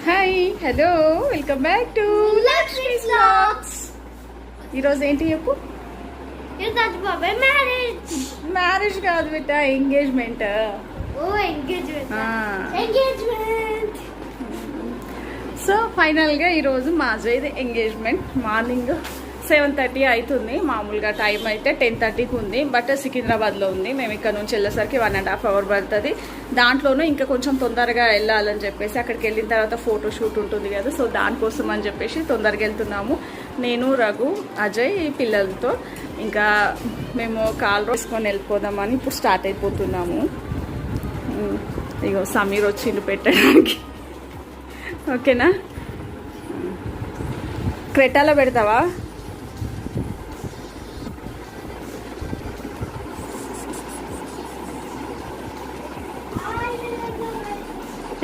Hi hello welcome back to Lakshmi vlogs. ఈరోజు ఏంటి చెప్పు? మ్యారేజ్ కాదు బిడ్డ, ఎంగేజ్మెంట్. సో ఫైనల్గా ఈరోజు మా అజయ్ది ఎంగేజ్మెంట్. మార్నింగ్ 7:30 అవుతుంది. మామూలుగా టైం అయితే 10:30కి ఉంది, బట్ సికింద్రాబాద్లో ఉంది. మేము ఇక్కడ నుంచి వెళ్ళేసరికి 1.5 hours పడుతుంది. దాంట్లోనూ ఇంకా కొంచెం తొందరగా వెళ్ళాలని చెప్పేసి అక్కడికి వెళ్ళిన తర్వాత ఫోటో షూట్ ఉంటుంది కదా, సో దానికోసం అని చెప్పేసి తొందరగా వెళ్తున్నాము. నేను, రఘు, అజయ్ పిల్లలతో ఇంకా మేము కాల్ వేసుకొని వెళ్ళిపోదామని ఇప్పుడు స్టార్ట్ అయిపోతున్నాము. ఇగో సమీర్ వచ్చిండు పెట్టడానికి. ఓకేనా? క్రెటాలో పెడతావా?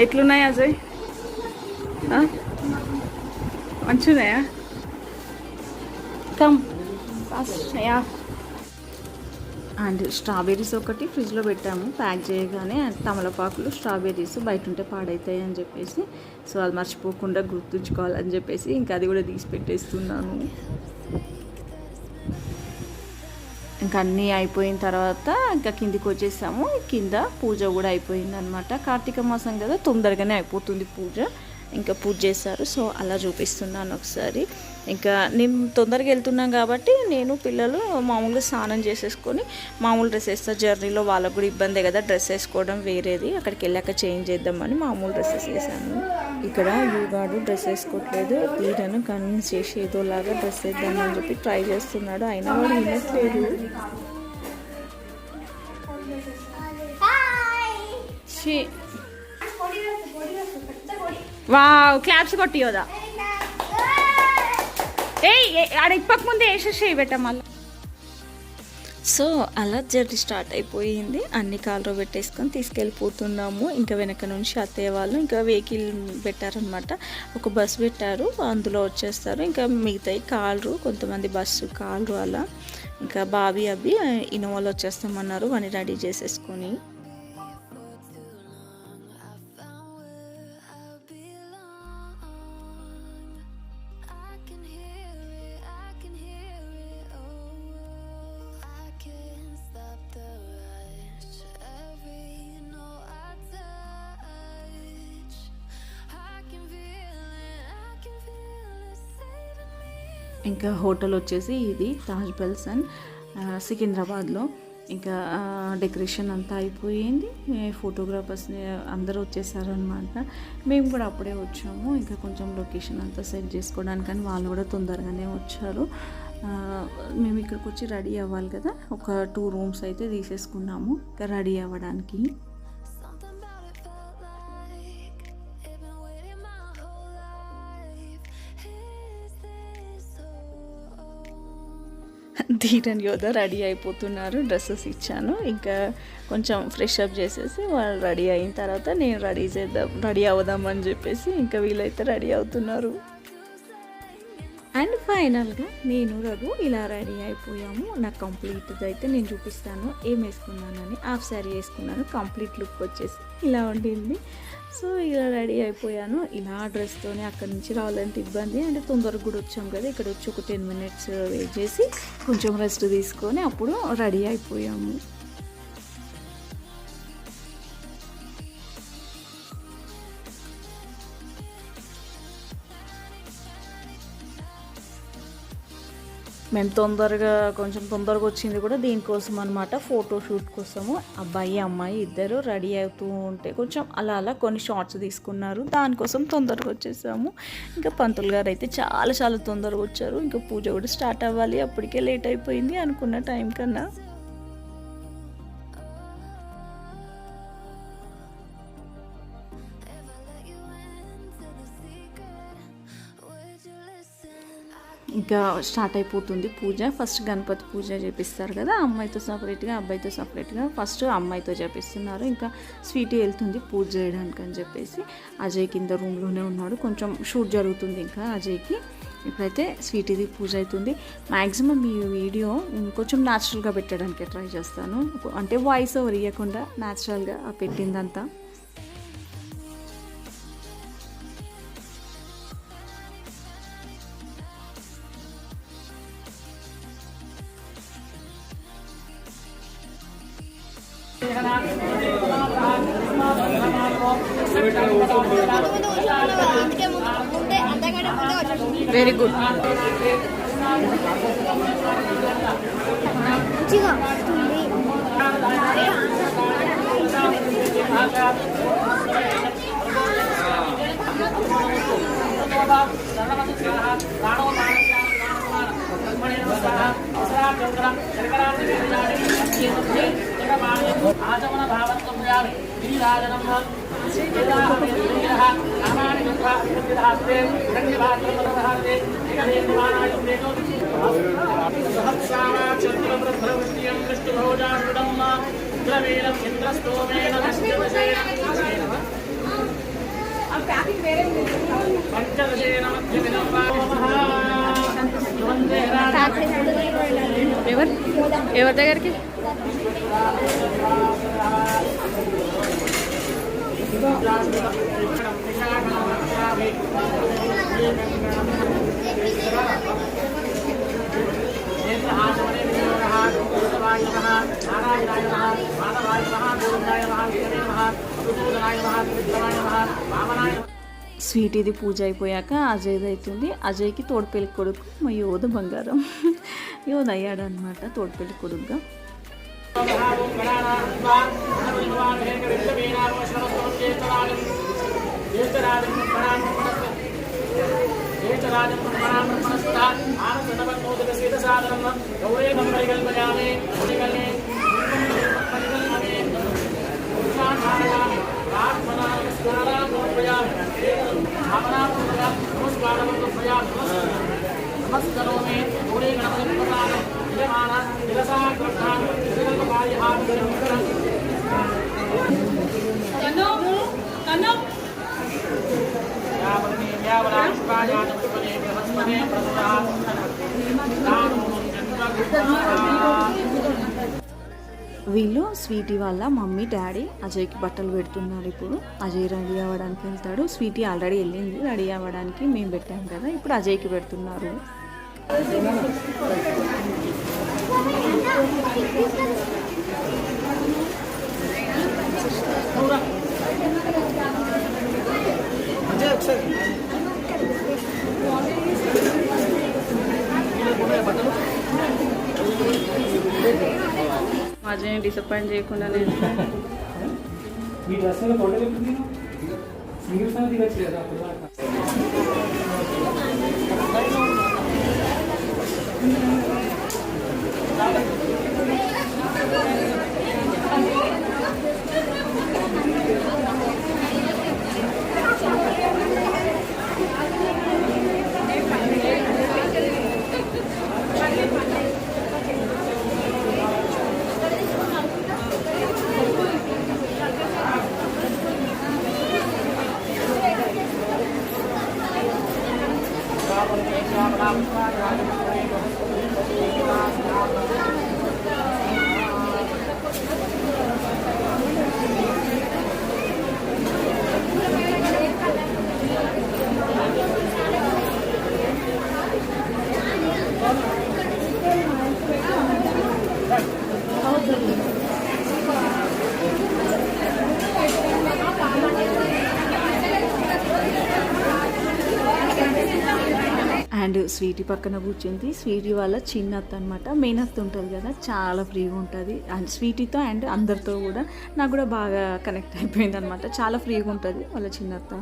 ఎట్లున్నాయి అజయ్? మంచిగున్నాయా? Come ya. అండ్ స్ట్రాబెర్రీస్ ఒకటి ఫ్రిడ్జ్లో పెట్టాము ప్యాక్ చేయగానే. తమలపాకులు, స్ట్రాబెర్రీస్ బయట ఉంటే పాడవుతాయి అని చెప్పేసి, సో అది మర్చిపోకుండా గుర్తుంచుకోవాలని చెప్పేసి ఇంకా అది కూడా తీసి పెట్టేస్తున్నాను. ఇంకా అన్నీ అయిపోయిన తర్వాత ఇంకా కిందికి వచ్చేసాము. కింద పూజ కూడా అయిపోయింది అనమాట. కార్తీక మాసం కదా, తొందరగానే అయిపోతుంది పూజ. ఇంకా పూజ చేశారు, సో అలా చూపిస్తున్నాను ఒకసారి. ఇంకా నేను తొందరగా వెళ్తున్నాం కాబట్టి నేను పిల్లలు మామూలుగా స్నానం చేసేసుకొని మామూలు డ్రెస్ వేస్తారు. జర్నీలో వాళ్ళకు కూడా ఇబ్బందే కదా డ్రెస్ వేసుకోవడం, వేరేది అక్కడికి వెళ్ళాక చేంజ్ చేద్దామని మామూలు డ్రెస్సెస్ వేసాను. ఇక్కడ యుగాడు డ్రెస్ వేసుకోవట్లేదు. తీరను కన్విన్స్ చేసి ఏదోలాగా డ్రెస్ వేద్దామని చెప్పి ట్రై చేస్తున్నాడు, అయినా వాడు వినట్లేదు. వావ్, క్లాప్స్ కొట్టియోదా? ఆడ ఇప్పక ముందే వేసేసి పెట్టా మళ్ళీ. సో అలా జర్నీ స్టార్ట్ అయిపోయింది. అన్ని కాల్లో పెట్టేసుకొని తీసుకెళ్ళిపోతున్నాము. ఇంకా వెనక నుంచి అత్తయ్య వాళ్ళు ఇంకా వెహికల్ పెట్టారనమాట. ఒక బస్సు పెట్టారు, అందులో వచ్చేస్తారు. ఇంకా మిగతాయి కాళ్ళు, కొంతమంది బస్సు కాళ్ళు అలా. ఇంకా బాబీ అబ్బి ఇన్నోవాలో వచ్చేస్తామన్నారు, అని రెడీ చేసేసుకొని. ఇంకా హోటల్ వచ్చేసి ఇది తాజ్ బెల్సన్ సికింద్రాబాద్లో. ఇంకా డెకరేషన్ అంతా అయిపోయింది. ఫోటోగ్రాఫర్స్ అందరూ వచ్చేసారనమాట. మేము కూడా అప్పుడే వచ్చాము. ఇంకా కొంచెం లొకేషన్ అంతా సెట్ చేసుకోవడానికి, కానీ వాళ్ళు కూడా తొందరగానే వచ్చారు. మేము ఇక్కడికి వచ్చి రెడీ అవ్వాలి కదా, ఒక 2 rooms అయితే తీసేసుకున్నాము ఇంకా రెడీ అవ్వడానికి. ధీరన్ యోధ రెడీ అయిపోతున్నారు. డ్రెస్సెస్ ఇచ్చాను, ఇంకా కొంచెం ఫ్రెష్ అప్ చేసేసి వాళ్ళు రెడీ అయిన తర్వాత నేను రెడీ అవుదామని చెప్పేసి ఇంకా వీళ్ళైతే రెడీ అవుతున్నారు. అండ్ ఫైనల్గా నేను, రఘు ఇలా రెడీ అయిపోయాము. నాకు కంప్లీట్గా అయితే నేను చూపిస్తాను ఏం వేసుకున్నానని. హాఫ్ శారీ వేసుకున్నాను, కంప్లీట్ లుక్ వచ్చేసి ఇలా ఉండింది. సో ఇలా రెడీ అయిపోయాను. ఇలా డ్రెస్తోనే అక్కడి నుంచి రావాలంటే ఇబ్బంది, అంటే తొందరగా కూడా వచ్చాం కదా. ఇక్కడ వచ్చి ఒక 10 minutes వెయిట్ చేసి కొంచెం రెస్ట్ తీసుకొని అప్పుడు రెడీ అయిపోయాము. మేము కొంచెం తొందరగా వచ్చింది కూడా దీనికోసం అనమాట, ఫోటోషూట్ కోసము. అబ్బాయి అమ్మాయి ఇద్దరు రెడీ అవుతూ ఉంటే కొంచెం అలా అలా కొన్ని షార్ట్స్ తీసుకున్నారు, దానికోసం తొందరగా వచ్చేసాము. ఇంకా పంతులు గారు అయితే చాలా చాలా తొందరగా వచ్చారు. ఇంకా పూజ కూడా స్టార్ట్ అవ్వాలి, అప్పటికే లేట్ అయిపోయింది అనుకున్న టైం కన్నా. ఇంకా స్టార్ట్ అయిపోతుంది పూజ. ఫస్ట్ గణపతి పూజ చేపిస్తారు కదా, అమ్మాయితో సపరేట్గా అబ్బాయితో సపరేట్గా. ఫస్ట్ అమ్మాయితో చేపిస్తున్నారు. ఇంకా స్వీటీ వెళ్తుంది పూజ చేయడానికి అని చెప్పేసి. అజయ్ కింద రూమ్లోనే ఉన్నాడు, కొంచెం షూట్ జరుగుతుంది ఇంకా అజయ్కి. ఇప్పుడైతే స్వీటీది పూజ అవుతుంది. మ్యాక్సిమం ఈ వీడియో కొంచెం న్యాచురల్గా పెట్టడానికి ట్రై చేస్తాను, అంటే వాయిస్ ఓవర్ ఇవ్వకుండా న్యాచురల్గా పెట్టిందంతా. Very good. ఎవరి దగ్గరికి స్వీటీది పూజ అయిపోయాక అజయ్ది అవుతుంది. అజయ్కి తోడుపెళ్లి కొడుకు మా యోధ బంగారం యోధ అయ్యాడు అనమాట తోడుపెళ్లి కొడుకుగా. వీళ్ళు స్వీటీ వాళ్ళ మమ్మీ డాడీ అజయ్కి బట్టలు పెడుతున్నారు. ఇప్పుడు అజయ్ రెడీ అవ్వడానికి వెళ్తాడు. స్వీటీ ఆల్రెడీ వెళ్ళింది రెడీ అవ్వడానికి, మేము పెట్టాం కదా. ఇప్పుడు అజయ్కి పెడుతున్నారు. అజయ్ డిసప్పాయింట్ చేయకుండా అండ్ స్వీటీ పక్కన కూర్చుంది. స్వీటీ వాళ్ళ చిన్నత్త అనమాట. మేనత్త ఉంటుంది కదా, చాలా ఫ్రీగా ఉంటుంది అండ్ స్వీటీతో అండ్ అందరితో కూడా. నాకు కూడా బాగా కనెక్ట్ అయిపోయింది అనమాట. చాలా ఫ్రీగా ఉంటుంది వాళ్ళ చిన్నత్త.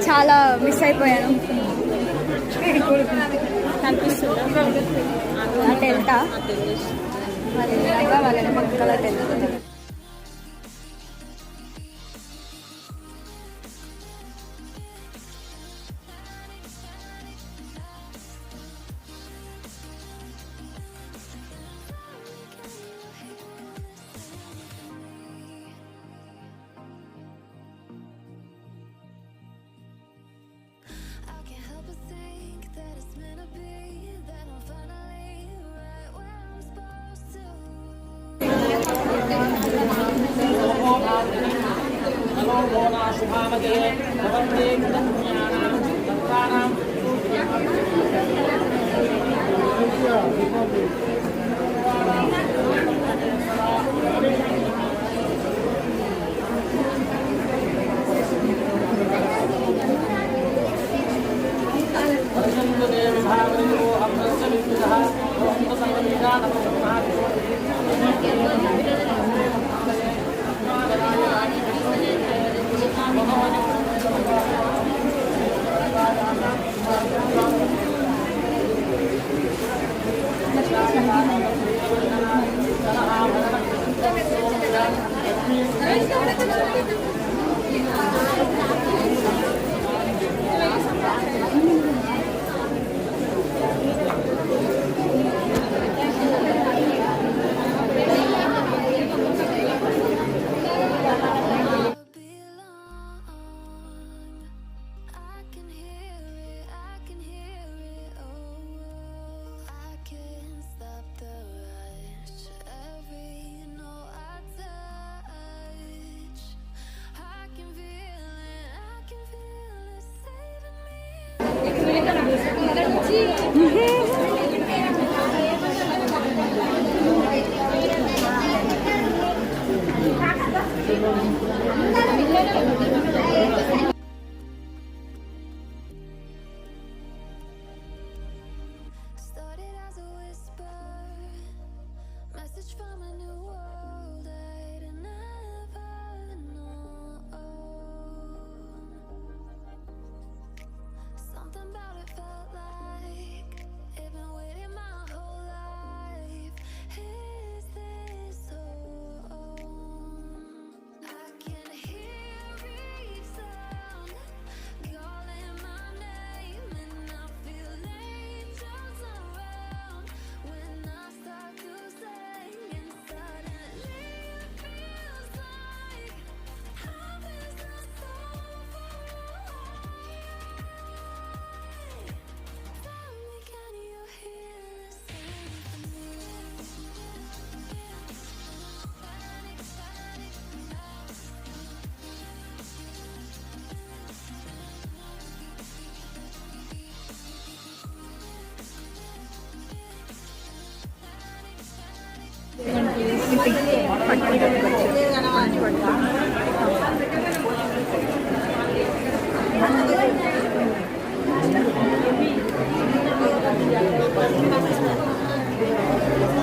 చాలా మిస్ అయిపోయాను. కనిపిస్తుంది అటు వెళ్తా వాళ్ళ పక్కల వెళ్తా. Started as a whisper, message from a new world I'd never known. Something about it felt like it'd been waiting my whole life. Is this home? I can hear each sound calling my name, and I feel angels around when I start to sing, and suddenly it feels like I'm in the soul. Tell me, can you hear the symphony?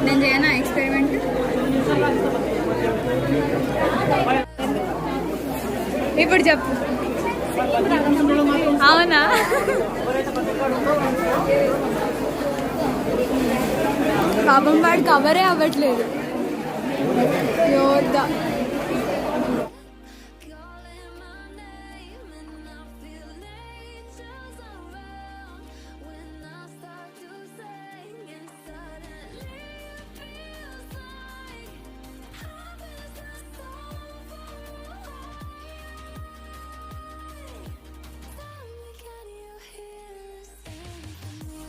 నేను చేయనా experiment? ఇప్పుడు చెప్పు. అవునా? పాపం వాడు కవరే అవ్వట్లేదు. యోధ Calling my name, and I feel angels around when I start to sing, and suddenly it feels like I'm in the soul. Tell me, can you hear the symphony?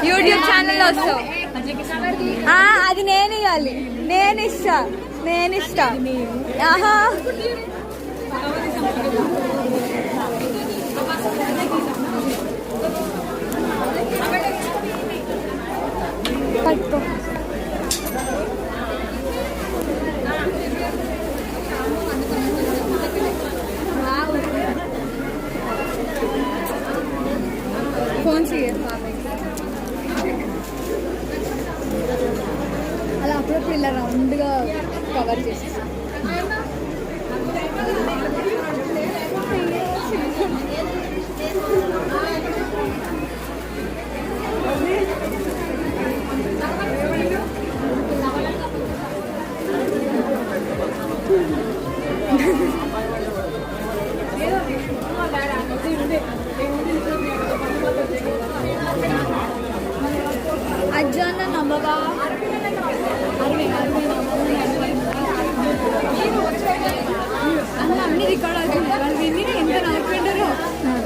YouTube channel వస్తావు. అది నేను ఇవ్వాలి. నేను ఇస్తా. ఆహా పట్టుకో. Phone అలా అప్పుడప్పుడు ఇలా రౌండ్గా కవర్ చేసేసి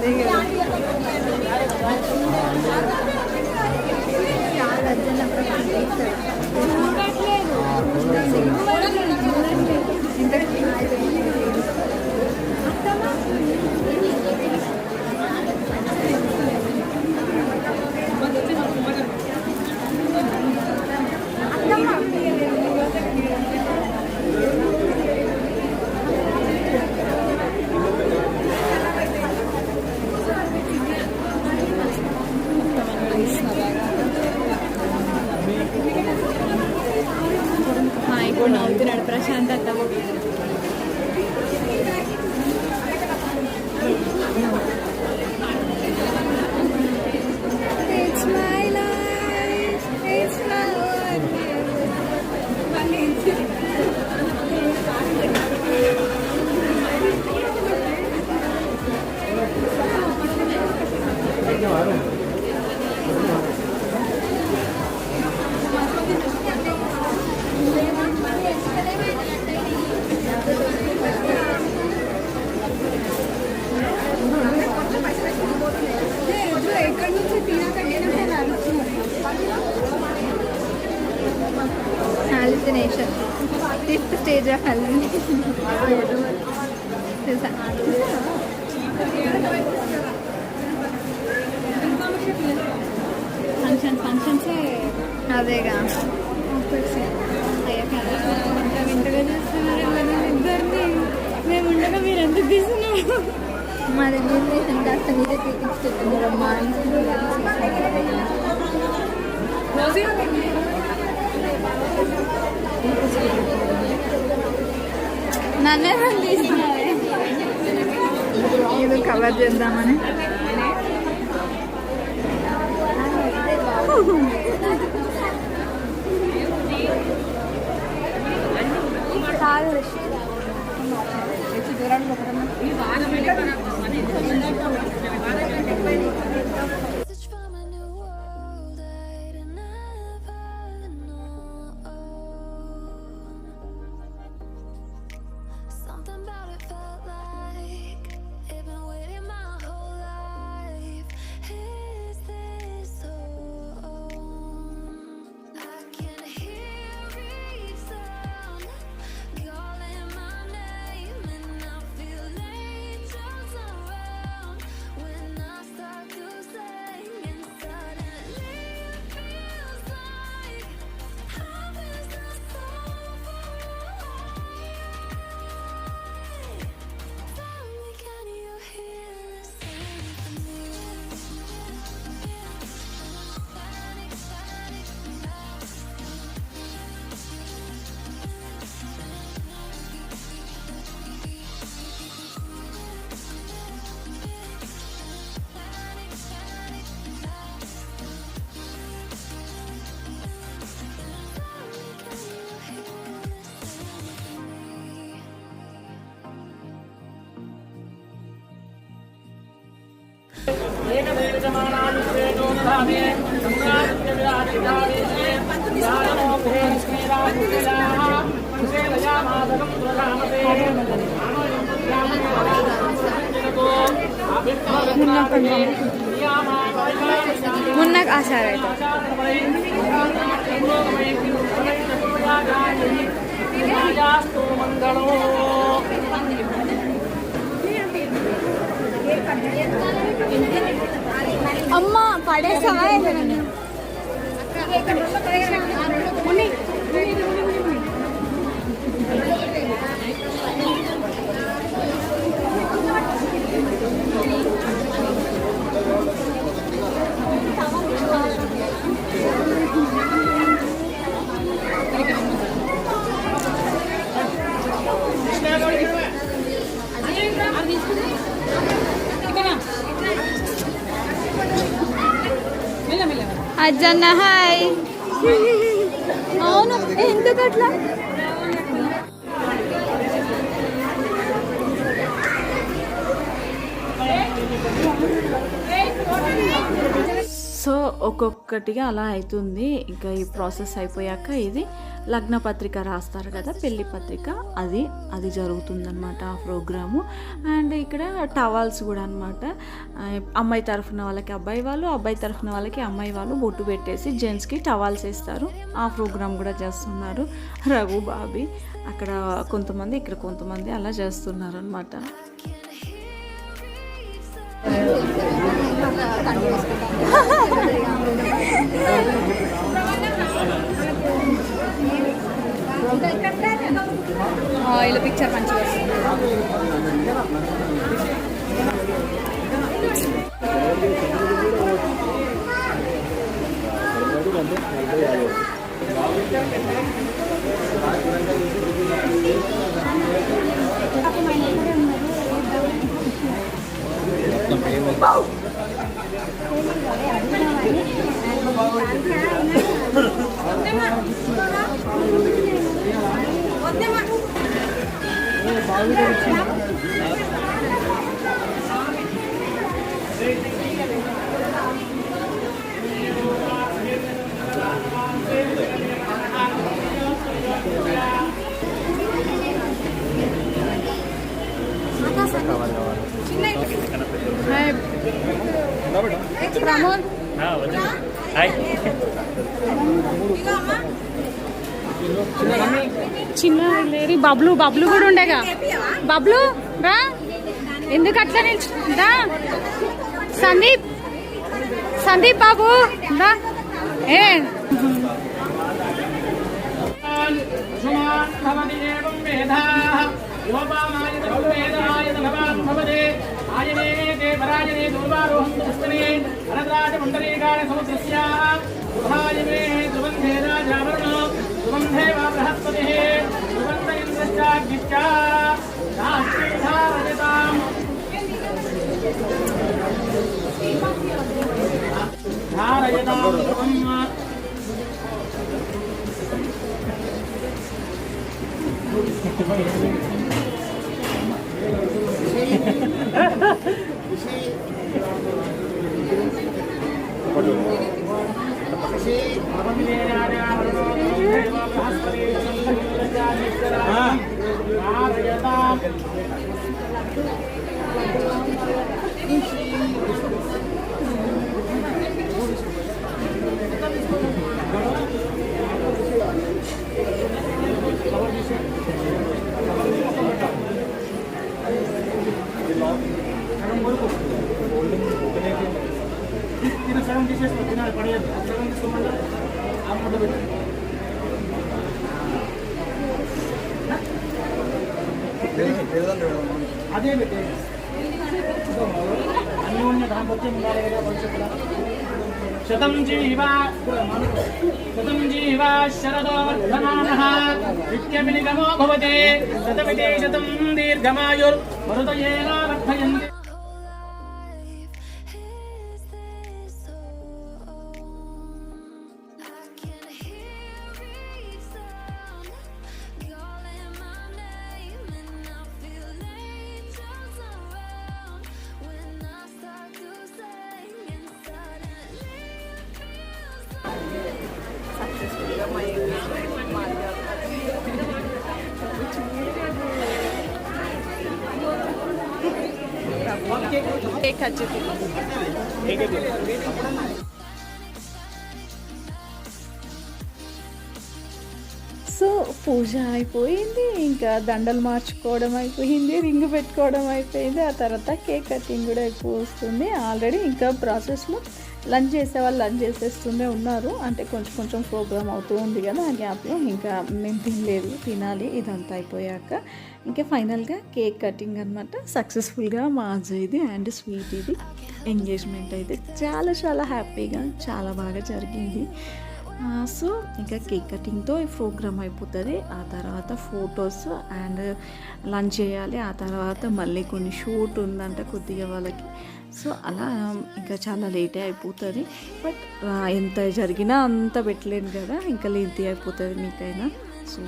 అదే కదా ఇప్పుడు నవ్వుతున్నాడు ప్రశాంత్ అత్త ఎక్కడి నుంచి hallucination fifth stage of hallucination తెలుసా ఫంక్షన్సే అదేగా వింతగా చేస్తున్నారు ఇద్దరిని మేము ఉండగా మీరు ఎందుకు తీసుకున్నాము మా రిజిస్ట్రేషన్ కాస్త మీదే తీపించుకుంటున్నారమ్మా నన్నే తీసుకున్నారే ఏదో కవర్ చేద్దామని Message from a new world I'd never known. Something about it felt like it'd been waiting my whole life. Is this home? I can hear each sound calling my name, and I feel angels around when I start to sing, and suddenly it feels like heaven's not so far away. Tell me, can you hear the symphony? मुन्नक आशा रहे अम्मा पड़े सवाए అజ్జన్న hi అవును ఎందుకు అట్లా so ఒక్కొక్కటిగా అలా అవుతుంది. ఇంకా ఈ ప్రాసెస్ అయిపోయాక ఇది లగ్న పత్రిక రాస్తారు కదా, పెళ్లి పత్రిక, అది జరుగుతుందన్నమాట ఆ ప్రోగ్రాము. అండ్ ఇక్కడ టవాల్స్ కూడా అనమాట. అమ్మాయి తరఫున వాళ్ళకి అబ్బాయి వాళ్ళు, అబ్బాయి తరఫున వాళ్ళకి అమ్మాయి వాళ్ళు బొట్టు పెట్టేసి జెంట్స్కి టవాల్స్ వేస్తారు. ఆ ప్రోగ్రామ్ కూడా చేస్తున్నారు. రఘు బాబీ అక్కడ కొంతమంది, ఇక్కడ కొంతమంది అలా చేస్తున్నారు అనమాట. ఇలా పిక్చర్ మంచిగా వస్తుంది. ప్రమోద్ చిన్న లేరి బబ్లు బబ్లు కూడా ఉండేగా. బబ్లు రా, ఎందుకు అట్లా రా. సందీప్ సందీప్ బాబు రా. ఏ అదే పెట్టే అన్యోన్య దాంపత్యం ఉండాలి కదా భవిష్యత్తులో. శతం జీవ శరదో వర్ధమానః నిత్యమి నిగమో భవతి శతమితి శతం దీర్ఘమాయుర్ మరుతయేన వర్ధయంతి. కేక్ కట్ చేసి సో పూజ అయిపోయింది, ఇంకా దండలు మార్చుకోవడం అయిపోయింది, రింగ్ పెట్టుకోవడం అయిపోయింది. ఆ తర్వాత కేక్ కటింగ్ కూడా ఎక్కువ వస్తుంది. ఆల్రెడీ ఇంకా ప్రాసెస్లో లంచ్ చేసే వాళ్ళు లంచ్ చేసేస్తూనే ఉన్నారు. అంటే కొంచెం కొంచెం ప్రోగ్రామ్ అవుతూ ఉంది కదా, ఆ గ్యాప్లో ఇంకా మేము తినలేదు, తినాలి. ఇదంతా అయిపోయాక ఇంకా ఫైనల్గా కేక్ కటింగ్ అనమాట. సక్సెస్ఫుల్గా మా అజయ్ది అండ్ స్వీట్ ఇది ఎంగేజ్మెంట్ అయితే చాలా చాలా హ్యాపీగా చాలా బాగా జరిగింది. సో ఇంకా కేక్ కటింగ్తో ఈ ప్రోగ్రామ్ అయిపోతుంది. ఆ తర్వాత ఫొటోస్ అండ్ లంచ్ చేయాలి. ఆ తర్వాత మళ్ళీ కొన్ని షూట్ ఉందంట కొద్దిగా వాళ్ళకి. సో అలా ఇంకా చాలా లేటే అయిపోతుంది. బట్ ఎంత జరిగినా అంత పెట్టలేను కదా, ఇంకా లేంతి అయిపోతుంది మీకైనా. సో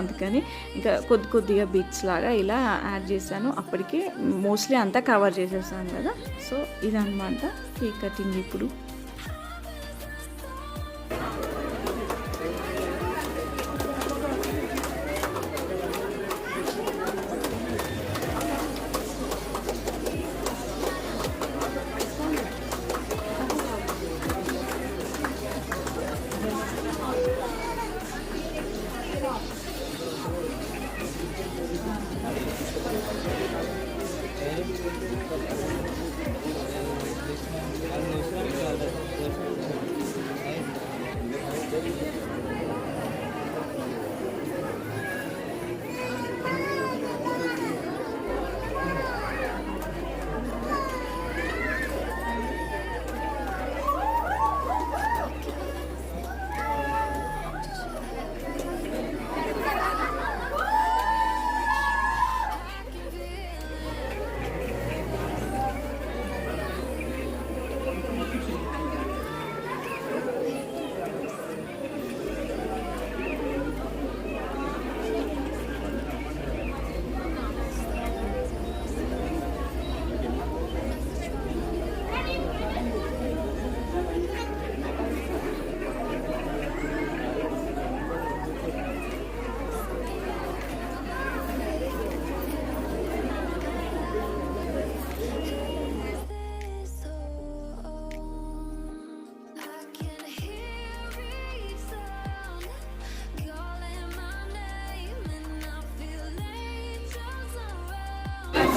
అందుకని ఇంకా కొద్దిగా బిట్స్ లాగా ఇలా యాడ్ చేశాను. అప్పటికే మోస్ట్లీ అంతా కవర్ చేసేసాను కదా. సో ఇదన్నమాట కేక్ కటింగ్ ఇప్పుడు.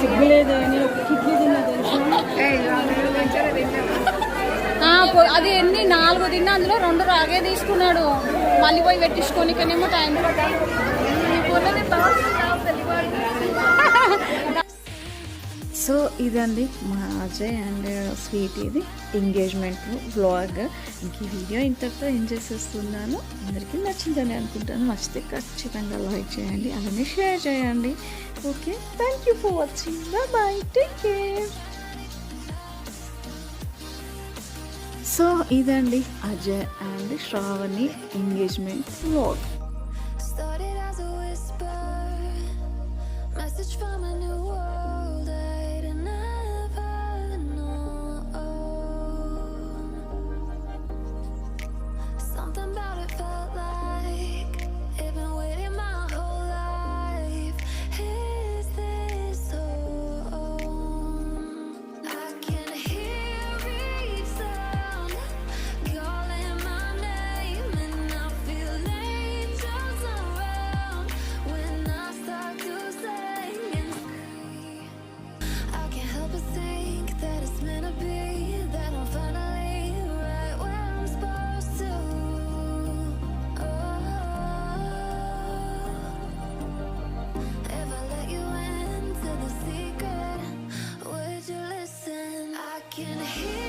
సిగ్గులేదే నేను ఒక కిడ్నీ తిన్నా తెలుసా అది ఎన్ని 4 తిన్నా అందులో 2 రాగే తీసుకున్నాడు. మళ్ళీ పోయి పెట్టించుకోనికనేమో టైం. సో ఇదండి మా అజయ్ అండ్ స్వీట్ ఇది ఎంగేజ్మెంట్ వ్లాగ్. ఇంక ఈ వీడియో ఇంతటితో ఏం చేసేస్తున్నాను. అందరికీ నచ్చిందని అనుకుంటాను. నచ్చితే ఖచ్చితంగా లైక్ చేయండి, అలానే షేర్ చేయండి. Okay, thank you for watching. Bye, take care. So ఇదండి Ajay and Shravani engagement vlog. Started as a whisper, message from a new world I'd never known. Something about it felt like it'd been waiting my whole life. Is this home? I can hear each sound calling my name, and I feel angels around when I start to sing and scream. I can't help but think that it's meant to be, that I'm finally right where I'm supposed to. If I let you into the secret, would you listen? I can hear